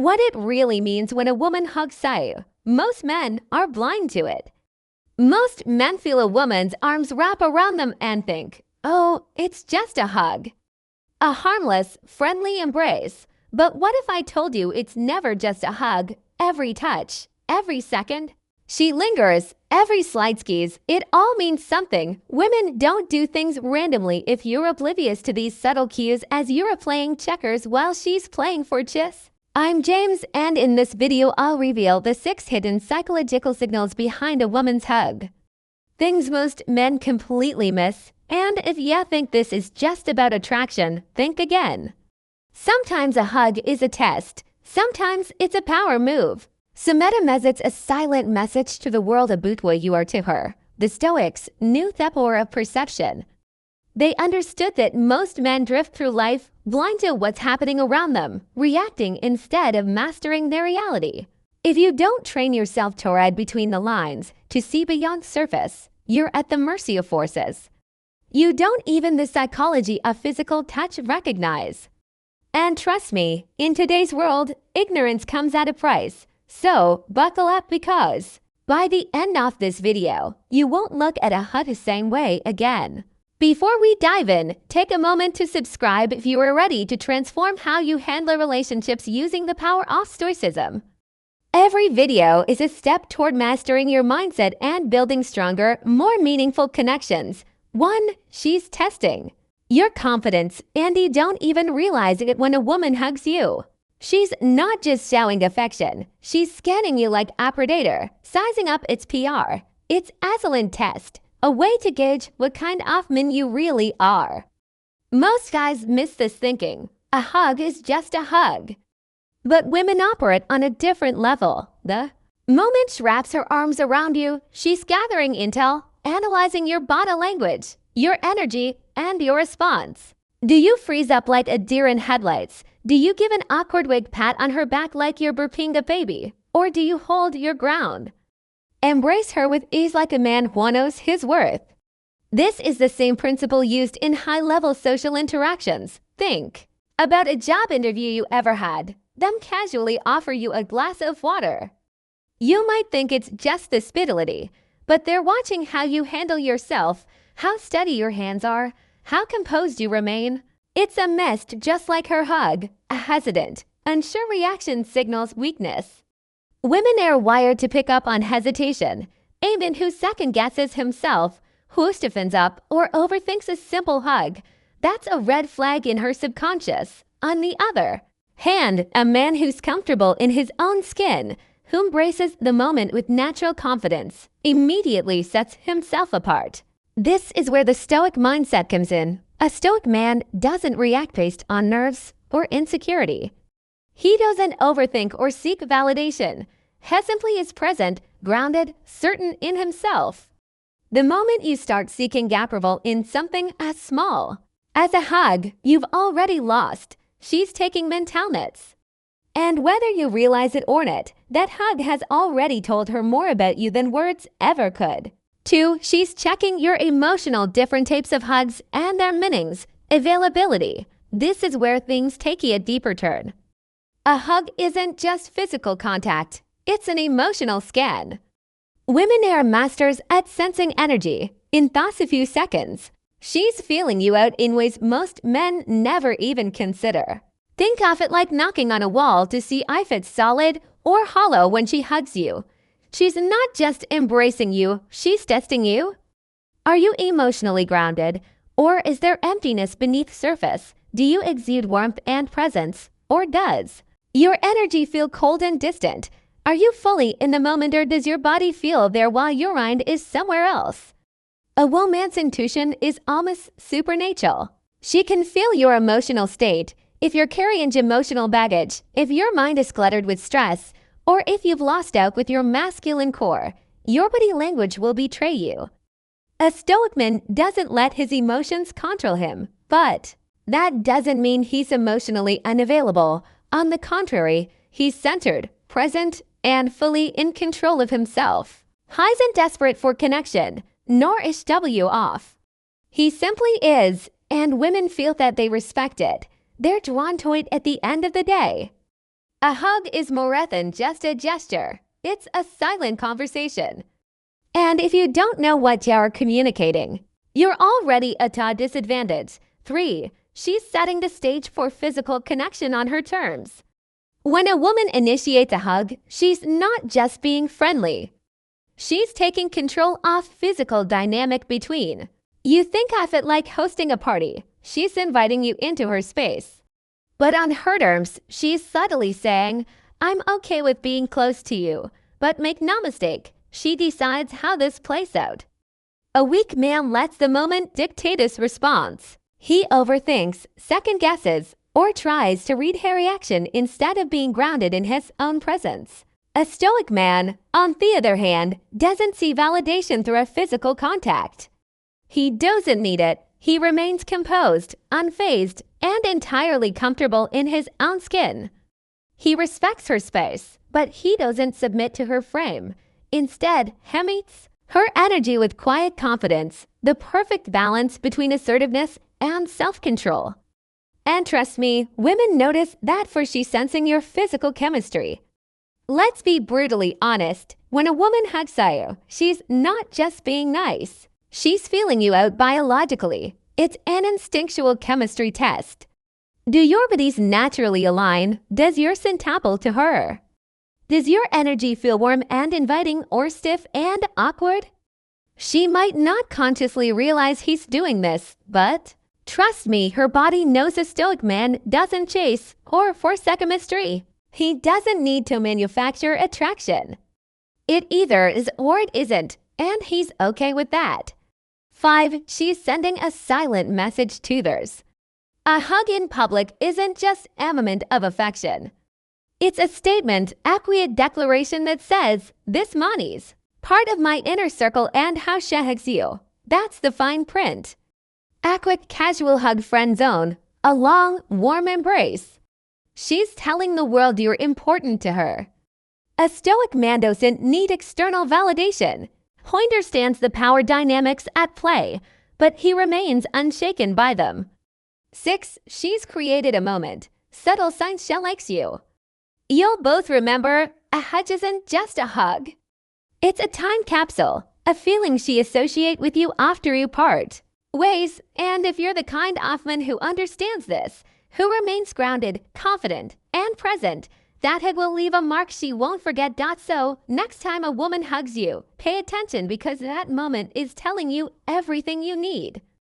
What it really means when a woman hugs you. Most men are blind to it. Most men feel a woman's arms wrap around them and think, oh, it's just a hug. A harmless, friendly embrace. But what if I told you it's never just a hug? Every touch, every second. She lingers, every slide skis, it all means something. Women don't do things randomly. If you're oblivious to these subtle cues as you're playing checkers while she's playing for chess. I'm James, and in this video I'll reveal the 6 hidden psychological signals behind a woman's hug. Things most men completely miss, and if you think this is just about attraction, think again. Sometimes a hug is a test, sometimes it's a power move. It's a silent message to the world about what you are to her. The Stoics knew the power of perception. They understood that most men drift through life blind to what's happening around them, reacting instead of mastering their reality. If you don't train yourself to read between the lines, to see beyond surface, you're at the mercy of forces you don't even the psychology of physical touch recognize. And trust me, in today's world, ignorance comes at a price. So buckle up, because by the end of this video, you won't look at a hug the same way again. Before we dive in, take a moment to subscribe if you are ready to transform how you handle relationships using the power of Stoicism. Every video is a step toward mastering your mindset and building stronger, more meaningful connections. 1. She's testing your confidence, and you don't even realize it when a woman hugs you. She's not just showing affection, she's scanning you like a predator, sizing up its PR. It's excellent test, a way to gauge what kind of man you really are. Most guys miss this thinking. A hug is just a hug. But women operate on a different level. The moment she wraps her arms around you, she's gathering intel, analyzing your body language, your energy, and your response. Do you freeze up like a deer in headlights? Do you give an awkward wig pat on her back like you're burping a baby? Or do you hold your ground? Embrace her with ease like a man who knows his worth. This is the same principle used in high-level social interactions. Think about a job interview you ever had. Them casually offer you a glass of water. You might think it's just the hospitality, but they're watching how you handle yourself, how steady your hands are, how composed you remain. It's a mist just like her hug. A hesitant, unsure reaction signals weakness. Women are wired to pick up on hesitation. A man who second-guesses himself, who stiffens up, or overthinks a simple hug, that's a red flag in her subconscious. On the other hand, a man who's comfortable in his own skin, who embraces the moment with natural confidence, immediately sets himself apart. This is where the Stoic mindset comes in. A Stoic man doesn't react based on nerves or insecurity. He doesn't overthink or seek validation. He simply is present, grounded, certain in himself. The moment you start seeking approval in something as small as a hug, you've already lost. She's taking mental notes. And whether you realize it or not, that hug has already told her more about you than words ever could. 2. She's checking your emotional different types of hugs and their meanings. Availability. This is where things take a deeper turn. A hug isn't just physical contact, it's an emotional scan. Women are masters at sensing energy in thus a few seconds. She's feeling you out in ways most men never even consider. Think of it like knocking on a wall to see if it's solid or hollow when she hugs you. She's not just embracing you, she's testing you. Are you emotionally grounded? Or is there emptiness beneath surface? Do you exude warmth and presence? Or does your energy feel cold and distant? Are you fully in the moment, or does your body feel there while your mind is somewhere else? A woman's intuition is almost supernatural. She can feel your emotional state. If you're carrying emotional baggage, if your mind is cluttered with stress, or if you've lost out with your masculine core, your body language will betray you. A Stoic man doesn't let his emotions control him, but that doesn't mean he's emotionally unavailable. On the contrary, he's centered, present, and fully in control of himself. He isn't desperate for connection, nor is W off. He simply is, and women feel that they respect it. They're drawn to it at the end of the day. A hug is more than just a gesture. It's a silent conversation. And if you don't know what you're communicating, you're already at a disadvantage. 3. She's setting the stage for physical connection on her terms. When a woman initiates a hug, she's not just being friendly. She's taking control of physical dynamic between. You think of it like hosting a party. She's inviting you into her space. But on her terms, she's subtly saying, I'm okay with being close to you. But make no mistake, she decides how this plays out. A weak man lets the moment dictate his response. He overthinks, second guesses, or tries to read her reaction instead of being grounded in his own presence. A stoic man, on the other hand, doesn't see validation through a physical contact. He doesn't need it. He remains composed, unfazed, and entirely comfortable in his own skin. He respects her space, but he doesn't submit to her frame. Instead, he meets her energy with quiet confidence, the perfect balance between assertiveness and self-control. And trust me, women notice that for she's sensing your physical chemistry. Let's be brutally honest. When a woman hugs you, she's not just being nice. She's feeling you out biologically. It's an instinctual chemistry test. Do your bodies naturally align? Does yours centuple to her? Does your energy feel warm and inviting or stiff and awkward? She might not consciously realize he's doing this, but trust me, her body knows a stoic man doesn't chase or force chemistry. He doesn't need to manufacture attraction. It either is or it isn't, and he's okay with that. 5. She's sending a silent message to others. A hug in public isn't just a moment of affection. It's a statement, a quiet declaration that says, this money's part of my inner circle and how she hugs you. That's the fine print. A quick casual hug friend zone, a long, warm embrace. She's telling the world you're important to her. A stoic man doesn't need external validation. He understands the power dynamics at play, but he remains unshaken by them. 6. She's created a moment. Subtle signs she likes you. You'll both remember, a hug isn't just a hug. It's a time capsule, a feeling she associates with you after you part ways, and if you're the kind of man who understands this, who remains grounded, confident, and present, that hug will leave a mark she won't forget. So, next time a woman hugs you, pay attention because that moment is telling you everything you need.